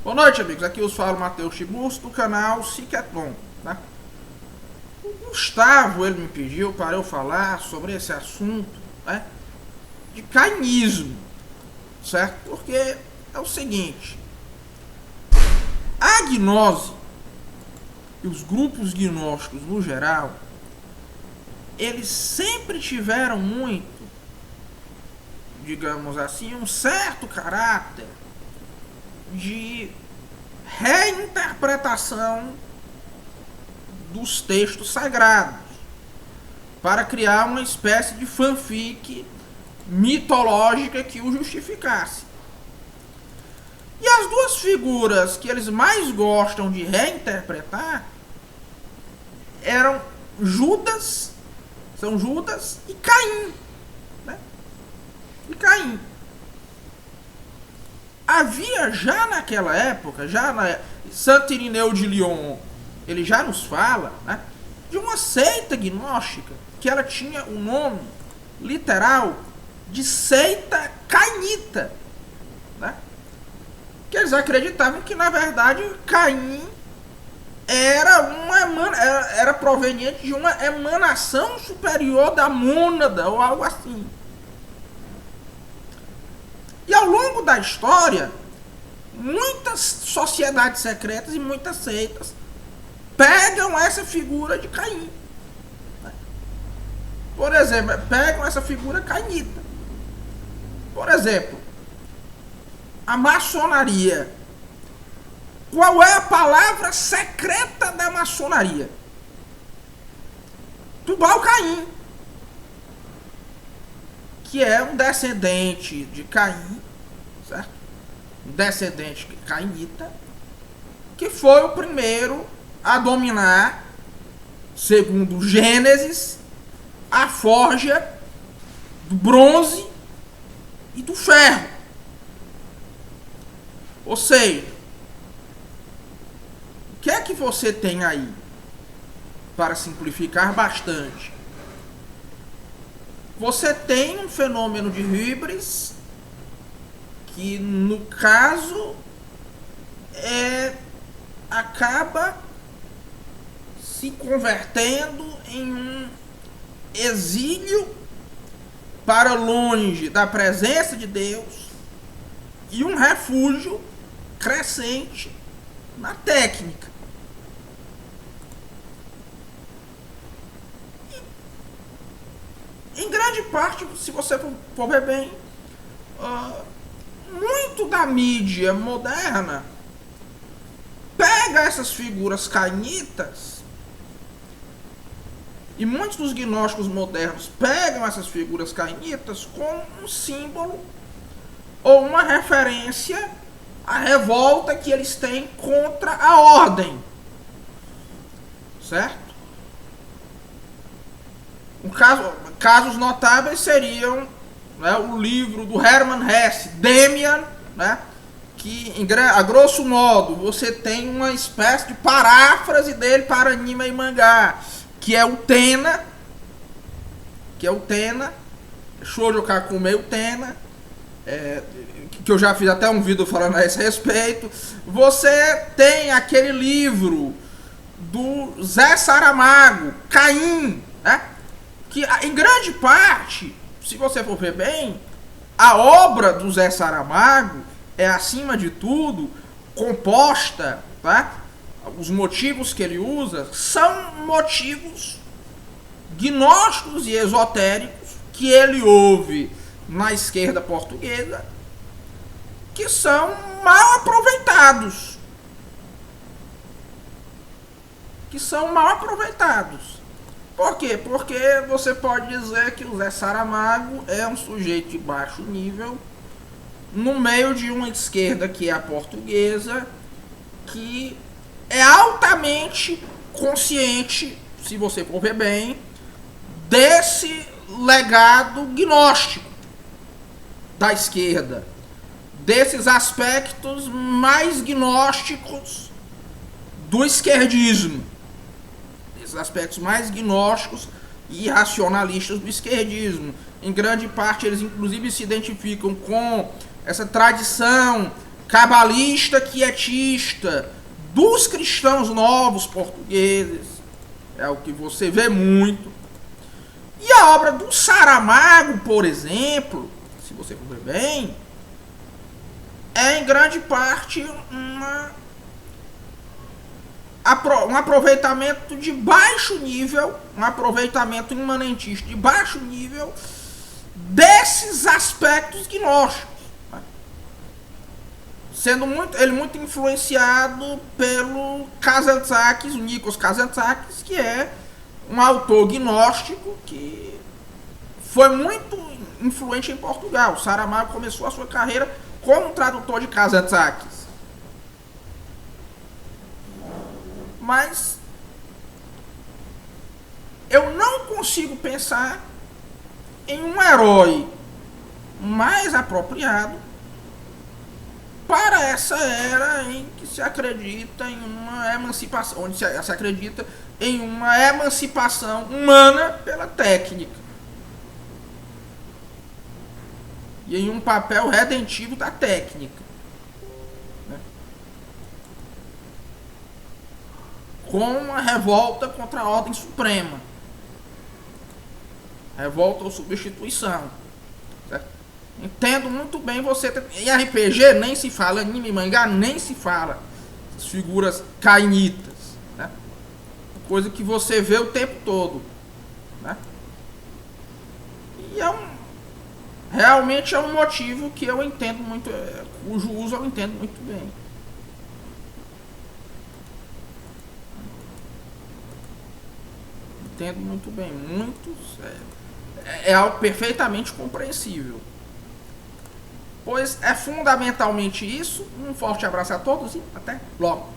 Boa noite, amigos. Aqui os fala Matheus Tiburcio do canal Cicleton, tá? O Gustavo, ele me pediu para eu falar sobre esse assunto, né, de cainismo, certo? Porque é o seguinte: a gnose e os grupos gnósticos no geral, eles sempre tiveram muito, digamos assim, um certo caráter de reinterpretação dos textos sagrados para criar uma espécie de fanfic mitológica que o justificasse. E as duas figuras que eles mais gostam de reinterpretar eram Judas, São Judas e Caim, né? E Caim. Havia já naquela época, Santo Irineu de Lyon, ele já nos fala, né, de uma seita gnóstica que ela tinha o nome literal de seita cainita, né? Que eles acreditavam que na verdade Caim era proveniente de uma emanação superior da mônada ou algo assim. E ao longo da história, muitas sociedades secretas e muitas seitas pegam essa figura de Caim. Por exemplo, pegam essa figura cainita. Por exemplo, a maçonaria. Qual é a palavra secreta da maçonaria? Tubal-Caim, que é um descendente de Caim, certo? Um descendente cainita, que foi o primeiro a dominar, segundo Gênesis, a forja do bronze e do ferro. Ou seja, o que é que você tem aí? Para simplificar bastante, você tem um fenômeno de híbris, que no caso acaba se convertendo em um exílio para longe da presença de Deus e um refúgio crescente na técnica. Em grande parte, se você for ver bem, muito da mídia moderna pega essas figuras cainitas, e muitos dos gnósticos modernos pegam essas figuras cainitas como um símbolo ou uma referência à revolta que eles têm contra a ordem, certo? Casos notáveis seriam, né, o livro do Hermann Hesse, Demian, né, que a grosso modo você tem uma espécie de paráfrase dele para anime e mangá, que é o Tena, Shoujo Kakumei Tena, que eu já fiz até um vídeo falando a esse respeito. Você tem aquele livro do Zé Saramago, Caim, né, que em grande parte, se você for ver bem, a obra do Zé Saramago é, acima de tudo, composta, tá? Os motivos que ele usa são motivos gnósticos e esotéricos que ele ouve na esquerda portuguesa, que são mal aproveitados. Por quê? Porque você pode dizer que o Zé Saramago é um sujeito de baixo nível no meio de uma esquerda que é a portuguesa, que é altamente consciente, se você for ver bem, desse legado gnóstico da esquerda, desses aspectos mais gnósticos do esquerdismo, desses aspectos mais gnósticos e racionalistas do esquerdismo. Em grande parte, eles inclusive se identificam com essa tradição cabalista quietista dos cristãos novos portugueses. É o que você vê muito. E a obra do Saramago, por exemplo, se você for ver bem, é em grande parte um aproveitamento de baixo nível, um aproveitamento imanentista de baixo nível desses aspectos gnósticos, né? Sendo ele muito influenciado pelo Kazantzakis, o Nikos Kazantzakis, que é um autor gnóstico que foi muito influente em Portugal. O Saramago começou a sua carreira como tradutor de Kazantzakis. Mas eu não consigo pensar em um herói mais apropriado para essa era em que se acredita em uma emancipação, onde se acredita em uma emancipação humana pela técnica e em um papel redentivo da técnica, né? Com uma revolta contra a ordem suprema, revolta ou substituição, certo? Entendo muito bem você. Em RPG nem se fala, anime, mangá nem se fala. As figuras cainitas, né? Coisa que você vê o tempo todo, né? E realmente é um motivo que eu entendo muito, cujo uso eu entendo muito bem. Entendo muito bem, é algo perfeitamente compreensível. Pois é fundamentalmente isso. Um forte abraço a todos e até logo.